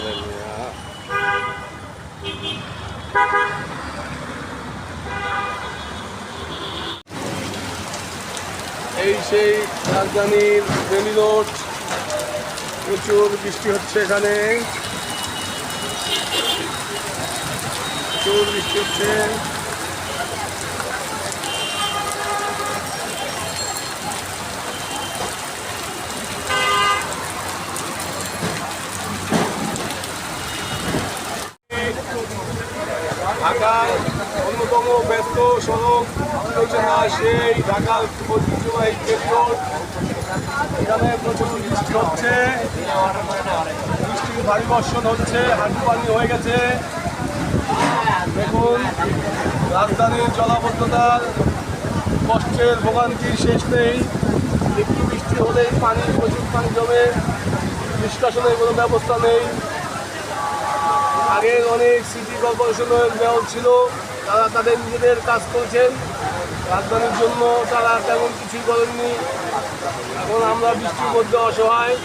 এই সেই রাজধানীর বেলি রোড, প্রচুর বৃষ্টি হচ্ছে এখানে, প্রচুর বৃষ্টি হচ্ছে। ঢাকার অন্যতম ব্যস্ত সড়ক সেই ঢাকার ঐতিহ্যবাহী পেট্রোল, এখানে প্রচুর বৃষ্টি হচ্ছে, বৃষ্টির ভারী বর্ষণ হচ্ছে, হাঁটু পানি হয়ে গেছে। দেখুন রাজধানীর জলাবদ্ধতার কষ্টের ভোগান্তির শেষ নেই। একটু বৃষ্টি হলেই পানি, প্রচুর পানি জমে, নিষ্কাশনের কোনো ব্যবস্থা নেই। আগে অনেক সিটি কর্পোরেশনের মেয়র ছিল, তারা তাদের নিজেদের কাজ করেছেন, রাজধানীর জন্য তারা তেমন কিছুই করেননি। এখন আমরা বৃষ্টির মধ্যে অসহায়।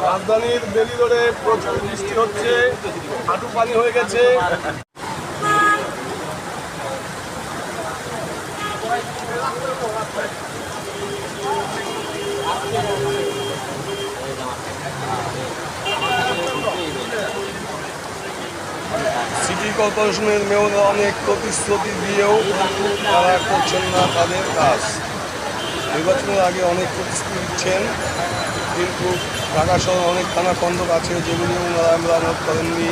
রাজধানীর বেলি রোডে প্রচুর বৃষ্টি হচ্ছে, হাঁটু পানি হয়ে গেছে। সিটি কর্পোরেশনের মেয়ররা অনেক প্রতিশ্রুতি দিয়েও তারা করছেন না তাদের কাজ। নির্বাচনের আগে অনেক প্রতিশ্রুতি দিচ্ছেন, কিন্তু ঢাকা শহরে অনেক থানা খণ্ডক আছে যেগুলি ওনারা মেরামত করেননি।